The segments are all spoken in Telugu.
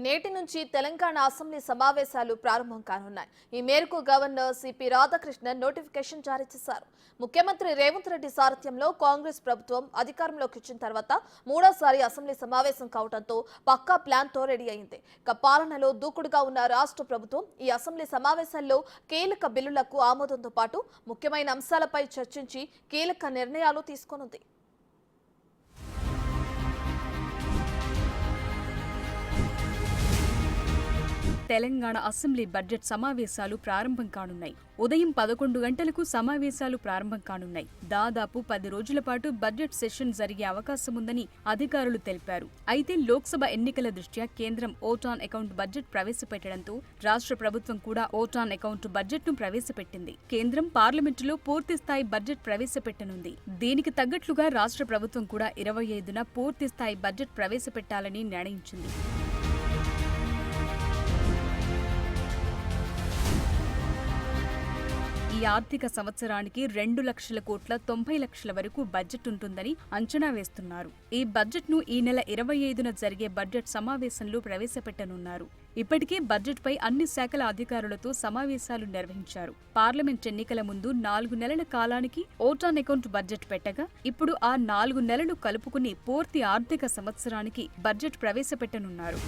నేటి నుంచి తెలంగాణ అసెంబ్లీ సమావేశాలు ప్రారంభం కానున్నాయి. ఈ మేరకు గవర్నర్ సిపి రాధాకృష్ణన్ నోటిఫికేషన్ జారీ చేశారు. ముఖ్యమంత్రి రేవంత్ రెడ్డి సారథ్యంలో కాంగ్రెస్ ప్రభుత్వం అధికారంలోకి వచ్చిన తర్వాత మూడోసారి అసెంబ్లీ సమావేశం కావడంతో పక్కా ప్లాన్ తో రెడీ అయింది. పాలనలో దూకుడుగా ఉన్న రాష్ట్ర ప్రభుత్వం ఈ అసెంబ్లీ సమావేశాల్లో కీలక బిల్లులకు ఆమోదంతో పాటు ముఖ్యమైన అంశాలపై చర్చించి కీలక నిర్ణయాలు తీసుకోనుంది. తెలంగాణ అసెంబ్లీ బడ్జెట్ సమావేశాలు ప్రారంభం కానున్నాయి. ఉదయం 11 గంటలకు సమావేశాలు ప్రారంభం కానున్నాయి. దాదాపు 10 రోజుల పాటు బడ్జెట్ సెషన్ జరిగే అవకాశం ఉందని అధికారులు తెలిపారు. అయితే లోక్సభ ఎన్నికల దృష్ట్యా కేంద్రం ఓట్ ఆన్ అకౌంట్ బడ్జెట్ ప్రవేశపెట్టడంతో రాష్ట్ర ప్రభుత్వం కూడా ఓట్ ఆన్ అకౌంట్ బడ్జెట్ ను ప్రవేశపెట్టింది. కేంద్రం పార్లమెంటులో పూర్తిస్థాయి బడ్జెట్ ప్రవేశపెట్టనుంది. దీనికి తగ్గట్లుగా రాష్ట్ర ప్రభుత్వం కూడా 25న పూర్తిస్థాయి బడ్జెట్ ప్రవేశపెట్టాలని నిర్ణయించింది. ఈ ఆర్థిక సంవత్సరానికి 2,00,90,00,000 వరకు బడ్జెట్ ఉంటుందని అంచనా వేస్తున్నారు. ఈ బడ్జెట్ ను ఈ నెల 25న జరిగే బడ్జెట్ సమావేశంలో ప్రవేశపెట్టనున్నారు. ఇప్పటికే బడ్జెట్ పై అన్ని శాఖల అధికారులతో సమావేశాలు నిర్వహించారు. పార్లమెంట్ ఎన్నికల ముందు 4 నెలల కాలానికి ఓట్ ఆన్ అకౌంట్ బడ్జెట్ పెట్టగా ఇప్పుడు ఆ 4 నెలలు కలుపుకుని పూర్తి ఆర్థిక సంవత్సరానికి బడ్జెట్ ప్రవేశపెట్టనున్నారు.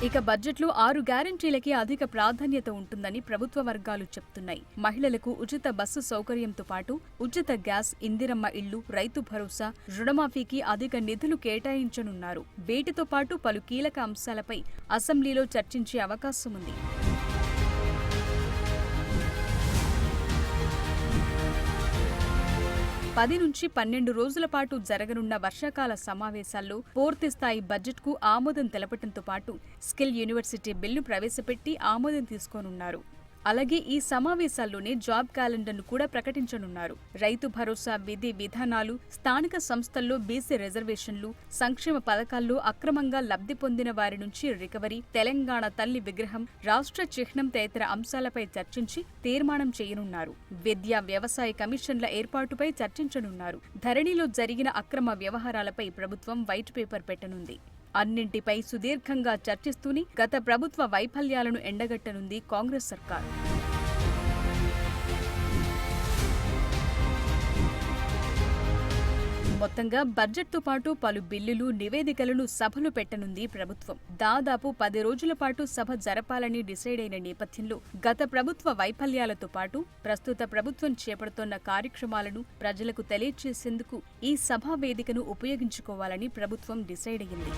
ఇక బడ్జెట్లో 6 గ్యారంటీలకి అధిక ప్రాధాన్యత ఉంటుందని ప్రభుత్వ వర్గాలు చెప్తున్నాయి. మహిళలకు ఉచిత బస్సు సౌకర్యంతో పాటు ఉచిత గ్యాస్, ఇందిరమ్మ ఇళ్లు, రైతు భరోసా, రుణమాఫీకి అధిక నిధులు కేటాయించనున్నారు. వీటితో పాటు పలు కీలక అంశాలపై అసెంబ్లీలో చర్చించే అవకాశం ఉంది. 10 నుంచి 12 రోజుల పాటు జరగనున్న వర్షాకాల సమావేశాల్లో పూర్తిస్థాయి బడ్జెట్కు ఆమోదం తెలపడంతో పాటు స్కిల్ యూనివర్సిటీ బిల్లు ప్రవేశపెట్టి ఆమోదం తీసుకోనున్నారు. అలాగే ఈ సమావేశాల్లోనే జాబ్ క్యాలెండర్ను కూడా ప్రకటించనున్నారు. రైతు భరోసా విధి విధానాలు, స్థానిక సంస్థల్లో బీసీ రిజర్వేషన్లు, సంక్షేమ పథకాల్లో అక్రమంగా లబ్ధి పొందిన వారి నుంచి రికవరీ, తెలంగాణ తల్లి విగ్రహం, రాష్ట్ర చిహ్నం తదితర అంశాలపై చర్చించి తీర్మానం చేయనున్నారు. విద్యా, వ్యవసాయ కమిషన్ల ఏర్పాటుపై చర్చించనున్నారు. ధరణిలో జరిగిన అక్రమ వ్యవహారాలపై ప్రభుత్వం వైట్ పేపర్ పెట్టనుంది. అన్నింటిపై సుదీర్ఘంగా చర్చిస్తూనే గత ప్రభుత్వ వైఫల్యాలను ఎండగట్టనుంది కాంగ్రెస్ సర్కార్. మొత్తంగా బడ్జెట్తో పాటు పలు బిల్లులు, నివేదికలను సభలు పెట్టనుంది ప్రభుత్వం. దాదాపు 10 రోజుల పాటు సభ జరపాలని డిసైడ్ అయిన నేపథ్యంలో గత ప్రభుత్వ వైఫల్యాలతో పాటు ప్రస్తుత ప్రభుత్వం చేపడుతోన్న కార్యక్రమాలను ప్రజలకు తెలియజేసేందుకు ఈ సభా వేదికను ఉపయోగించుకోవాలని ప్రభుత్వం డిసైడ్ అయింది.